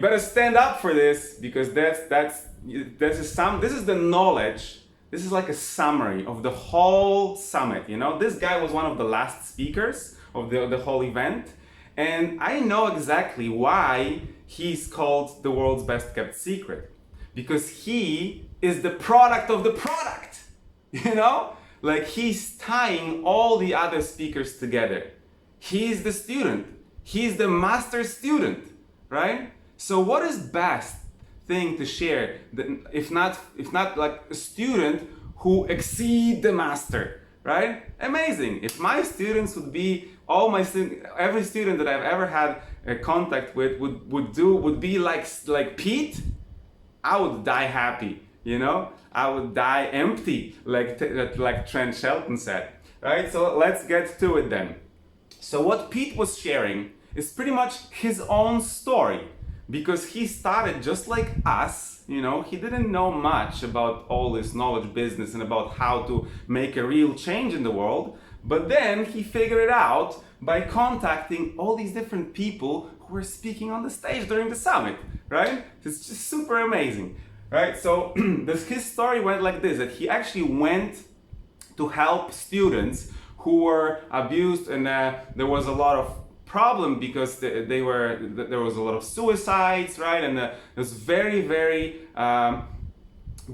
You better stand up for this, because this is the knowledge. This is like a summary of the whole summit. You know, this guy was one of the last speakers of the whole event, and I know exactly why he's called the world's best kept secret, because he is the product of the product. You know, like he's tying all the other speakers together. He's the student. He's the master student, right? So what is best thing to share, if not like a student who exceed the master, right? Amazing. If my students would be every student that I've ever had a contact with would be like Pete, I would die happy, you know? I would die empty, like Trent Shelton said, right? So let's get to it then. So what Pete was sharing is pretty much his own story, because he started just like us. You know, he didn't know much about all this knowledge business and about how to make a real change in the world, but then he figured it out by contacting all these different people who were speaking on the stage during the summit, right? It's just super amazing, right? So his story went like this, that he actually went to help students who were abused, and there was a lot of problem because there was a lot of suicides, right? And it was very, very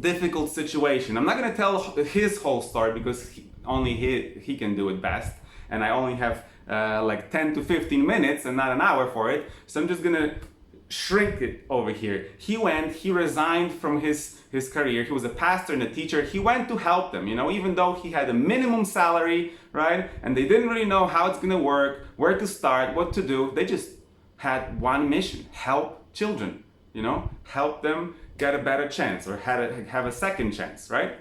difficult situation. I'm not going to tell his whole story, because only he can do it best, and I only have like 10 to 15 minutes and not an hour for it, so I'm just going to shrink it over here. He resigned from his career. He was a pastor and a teacher. He went to help them, you know, even though he had a minimum salary, right? And they didn't really know how it's gonna work, where to start, what to do. They just had one mission: help children, you know, help them get a better chance, or have a second chance, right?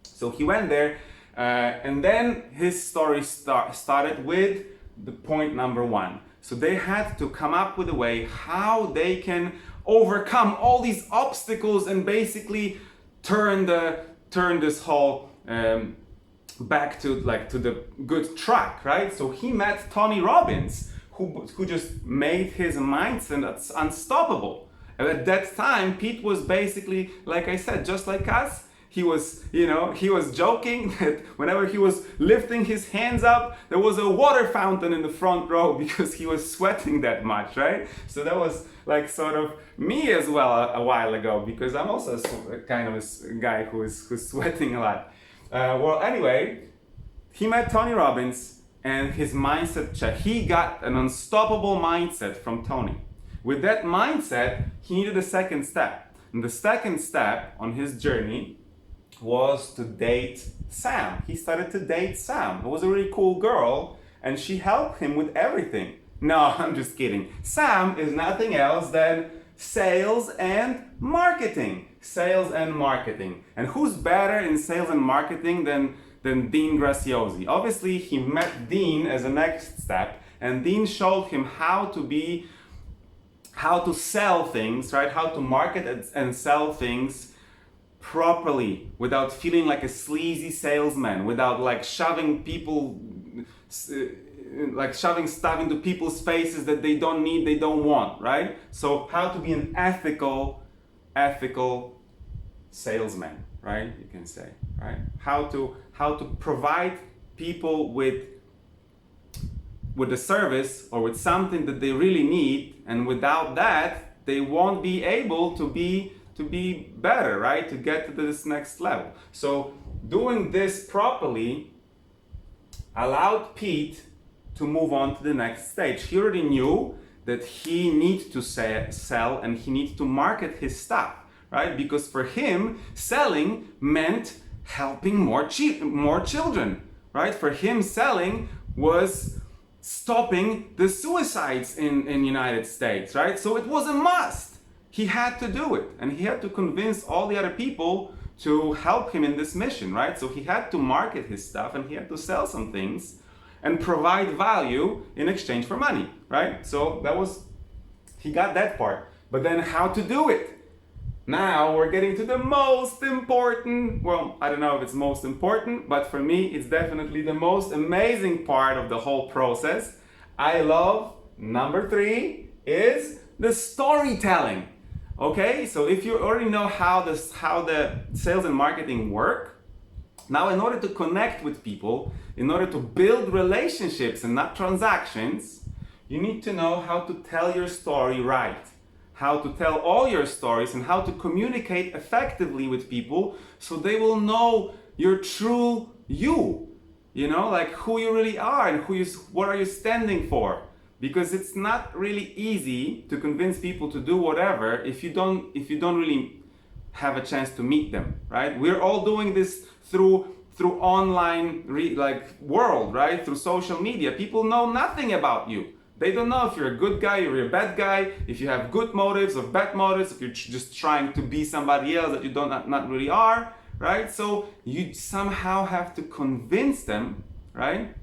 So he went there, and then his story started with the point number one. So they had to come up with a way how they can overcome all these obstacles and basically turn this whole back to the good track, right? So he met Tony Robbins, who just made his mindset unstoppable. And at that time, Pete was basically, like I said, just like us. He was joking that whenever he was lifting his hands up, there was a water fountain in the front row because he was sweating that much, right? So that was like sort of me as well a while ago, because I'm also kind of a guy who's sweating a lot. Well, anyway, he met Tony Robbins, and his mindset check. He got an unstoppable mindset from Tony. With that mindset, he needed a second step. And the second step on his journey was to date S.A.M. He started to date S.A.M. It was a really cool girl, and she helped him with everything. No, I'm just kidding. S.A.M. is nothing else than sales and marketing. Sales and marketing. And who's better in sales and marketing than Dean Graziosi? Obviously, he met Dean as a next step, and Dean showed him how to sell things, right? How to market and sell things properly, without feeling like a sleazy salesman, without like shoving stuff into people's faces that they don't need, they don't want, right? So how to be an ethical salesman, right? You can say, right? How to provide people with a service or with something that they really need, and without that, they won't be able to be better, right? To get to this next level. So doing this properly allowed Pete to move on to the next stage. He already knew that he needs to sell and he needs to market his stuff, right? Because for him, selling meant helping more children, right? For him, selling was stopping the suicides in United States, right? So it was a must. He had to do it, and he had to convince all the other people to help him in this mission, right? So he had to market his stuff, and he had to sell some things and provide value in exchange for money, right? So he got that part. But then how to do it? Now we're getting to the most important, well, I don't know if it's most important, but for me, it's definitely the most amazing part of the whole process. I love number 3 is the storytelling. Okay, so if you already know how the sales and marketing work, now in order to connect with people, in order to build relationships and not transactions, you need to know how to tell your story right, how to tell all your stories, and how to communicate effectively with people so they will know your true you, like who you really are and what are you standing for. Because it's not really easy to convince people to do whatever if you don't really have a chance to meet them, right? We're all doing this through online world, right? Through social media. People know nothing about you. They don't know if you're a good guy or you're a bad guy, if you have good motives or bad motives, if you're just trying to be somebody else that you not really are, right? So you somehow have to convince them, right,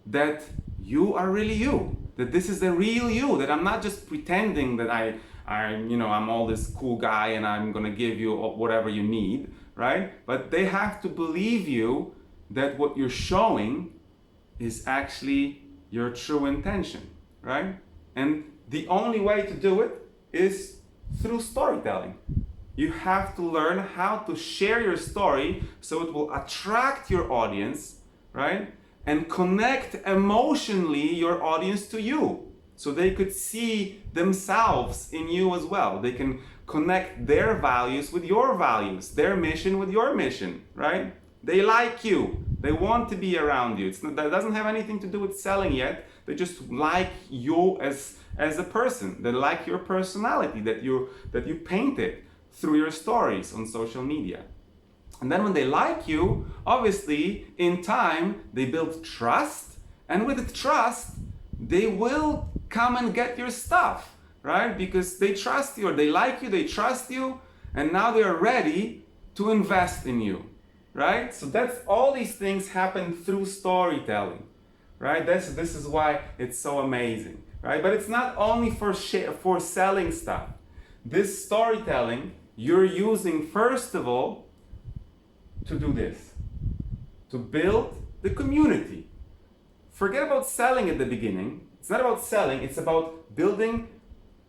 that you are really you, that this is the real you, that I'm not just pretending that I'm all this cool guy and I'm gonna give you whatever you need, right? But they have to believe you that what you're showing is actually your true intention, right? And the only way to do it is through storytelling. You have to learn how to share your story so it will attract your audience, right? And connect emotionally your audience to you, so they could see themselves in you as well. They can connect their values with your values, their mission with your mission, right? They like you. They want to be around you. That doesn't have anything to do with selling yet. They just like you as a person. They like your personality that you painted through your stories on social media. And then when they like you, obviously, in time, they build trust. And with trust, they will come and get your stuff, right? Because they trust you, or they like you, they trust you, and now they are ready to invest in you, right? So all these things happen through storytelling, right? This is why it's so amazing, right? But it's not only for selling stuff. This storytelling you're using, first of all, to do this, to build the community. Forget about selling at the beginning. It's not about selling, it's about building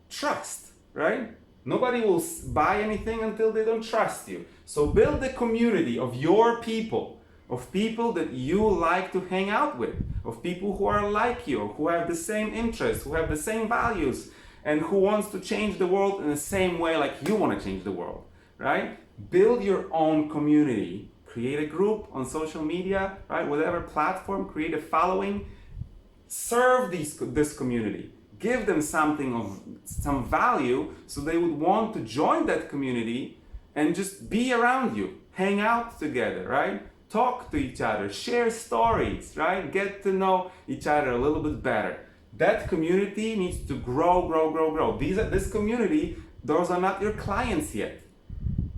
trust, right? Nobody will buy anything until they don't trust you. So build a community of your people, of people that you like to hang out with, of people who are like you, who have the same interests, who have the same values, and who wants to change the world in the same way like you want to change the world, right? Build your own community. Create a group on social media, right? Whatever platform, create a following. Serve this community. Give them some value so they would want to join that community and just be around you. Hang out together, right? Talk to each other, share stories, right? Get to know each other a little bit better. That community needs to grow. This community, those are not your clients yet.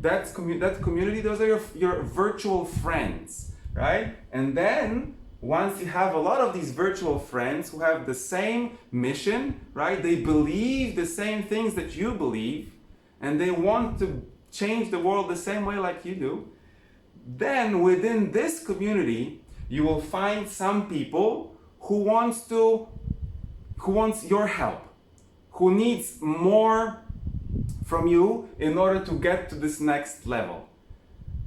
That community, those are your virtual friends, right? And then once you have a lot of these virtual friends who have the same mission, right? They believe the same things that you believe, and they want to change the world the same way like you do. Then within this community, you will find some people who wants your help, who needs more from you in order to get to this next level.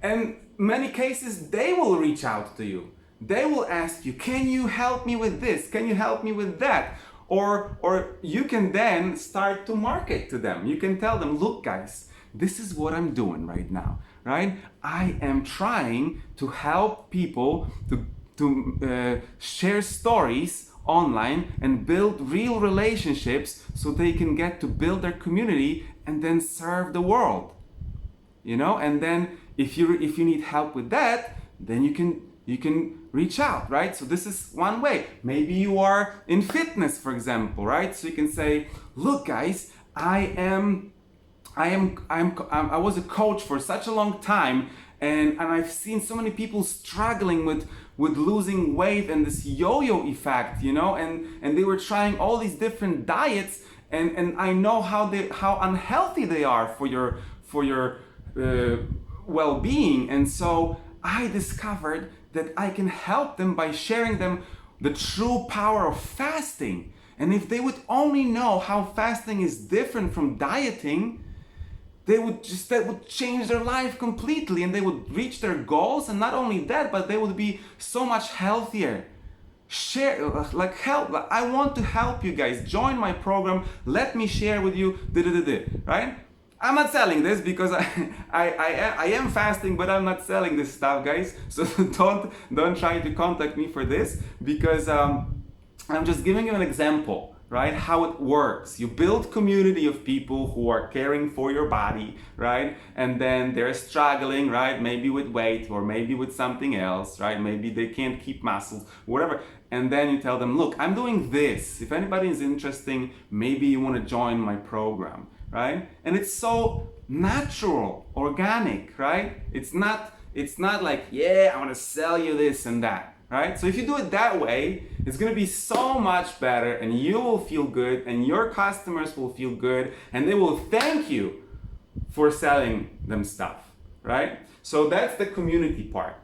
And many cases, they will reach out to you. They will ask you, can you help me with this? Can you help me with that? Or you can then start to market to them. You can tell them, look guys, this is what I'm doing right now, right? I am trying to help people to share stories online and build real relationships so they can get to build their community and then serve the world, and then if you need help with that, then you can reach out, right? So this is one way. Maybe you are in fitness, for example, right? So you can say, look guys, I was a coach for such a long time, and I've seen so many people struggling with losing weight and this yo-yo effect, and they were trying all these different diets, and I know how unhealthy they are for your well-being. And so I discovered that I can help them by sharing them the true power of fasting And if they would only know how fasting is different from dieting, that would change their life completely, and they would reach their goals. And not only that, but they would be so much healthier. Share, like help. I want to help you guys. Join my program. Let me share with you. Right? I'm not selling this because I am fasting, but I'm not selling this stuff, guys. So don't try to contact me for this, because I'm just giving you an example, right? How it works. You build community of people who are caring for your body, right? And then they're struggling, right? Maybe with weight, or maybe with something else, right? Maybe they can't keep muscles, whatever. And then you tell them, look, I'm doing this. If anybody is interested, maybe you want to join my program, right? And it's so natural, organic, right? It's not like, yeah, I want to sell you this and that. Right? So if you do it that way, it's going to be so much better, and you will feel good, and your customers will feel good, and they will thank you for selling them stuff, right? So that's the community part.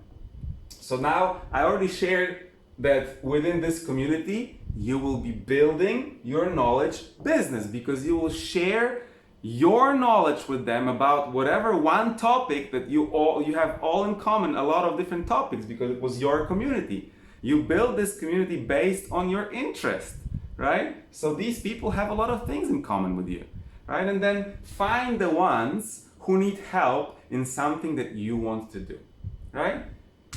So now I already shared that within this community, you will be building your knowledge business, because you will share your knowledge with them about whatever one topic that you have all in common, a lot of different topics, because it was your community. You build this community based on your interest, right? So these people have a lot of things in common with you, right? And then find the ones who need help in something that you want to do, right?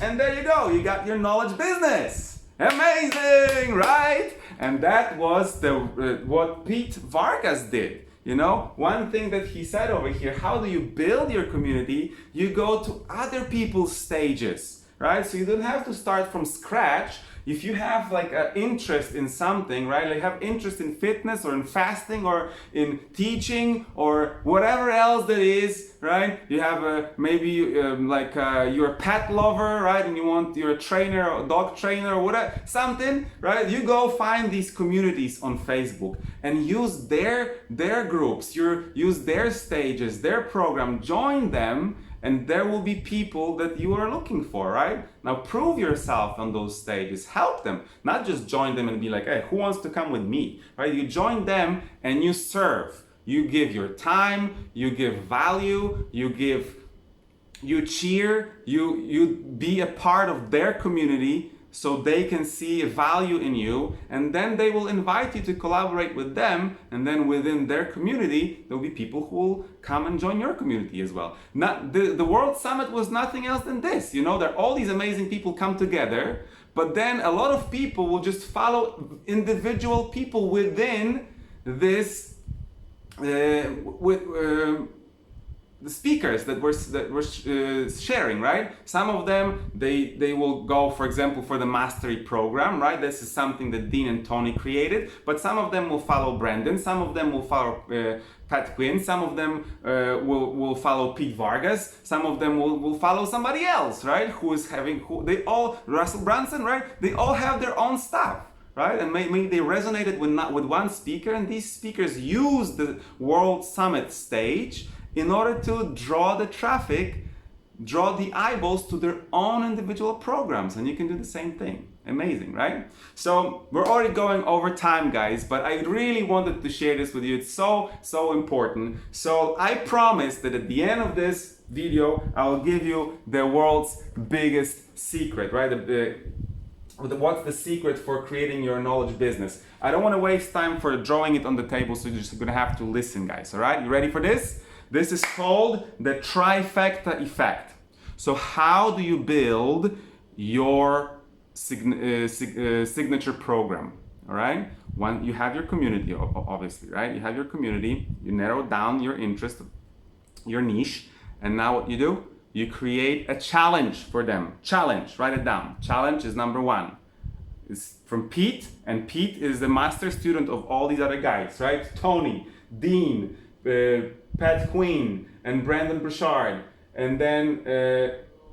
And there you go, you got your knowledge business. Amazing, right? And that was what Pete Vargas did. You know, one thing that he said over here, how do you build your community? You go to other people's stages, right? So you don't have to start from scratch. If you have like an interest in something, right? Like have interest in fitness or in fasting or in teaching or whatever else that is, right? You have maybe you're a pet lover, right? And you're a trainer or a dog trainer or whatever, something, right? You go find these communities on Facebook and use their groups, use their stages, their program, join them. And there will be people that you are looking for, right? Now prove yourself on those stages, help them, not just join them and be like, hey, who wants to come with me, right? You join them and you serve. You give your time, you give value, you cheer, you be a part of their community, so they can see a value in you, and then they will invite you to collaborate with them, and then within their community, there'll be people who will come and join your community as well. The World Summit was nothing else than this, you know, that all these amazing people come together, but then a lot of people will just follow individual people within this, the speakers that were sharing, right? Some of them, they will go, for example, for the mastery program, right? This is something that Dean and Tony created, but some of them will follow Brandon, some of them will follow Pat Quinn, some of them will follow Pete Vargas, some of them will follow somebody else, right? Russell Brunson, right? They all have their own stuff. Right? And maybe they resonated with one speaker, and these speakers use the World Summit stage in order to draw the traffic, draw the eyeballs to their own individual programs. And you can do the same thing. Amazing, right? So we're already going over time, guys, but I really wanted to share this with you. It's so important. So I promise that at the end of this video, I will give you the world's biggest secret, right? What's the secret for creating your knowledge business? I don't want to waste time for drawing it on the table, so you're just going to have to listen, guys. All right, you ready for this? This is called the Trifecta effect. So how do you build your signature program? All right, you have your community, obviously, right? You have your community, you narrow down your interest, your niche, and now what you do? You create a challenge for them. Challenge, write it down. Challenge is number one. It's from Pete, and Pete is the master student of all these other guys, right? Tony, Dean, Pat Quinn, and Brandon Burchard. And then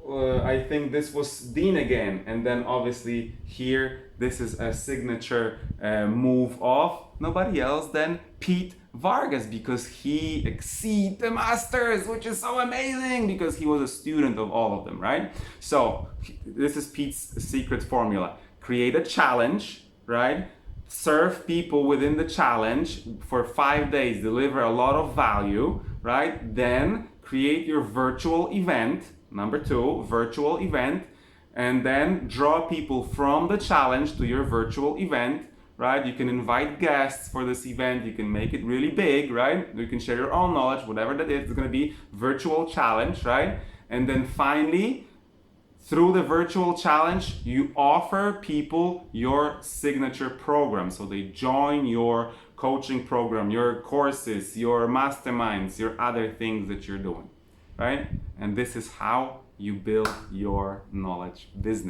I think this was Dean again. And then obviously here, this is a signature move of nobody else than Pete Vargas, because he exceeded the masters, which is so amazing because he was a student of all of them, right? So this is Pete's secret formula. Create a challenge, right? serve people within the challenge for 5 days, deliver a lot of value, right? Then create your virtual event, number 2, virtual event, and then draw people from the challenge to your virtual event, right? You can invite guests for this event, you can make it really big, right? You can share your own knowledge, whatever that is, it's gonna be virtual challenge, right? And then finally, through the virtual challenge, you offer people your signature program. So they join your coaching program, your courses, your masterminds, your other things that you're doing, right? And this is how you build your knowledge business.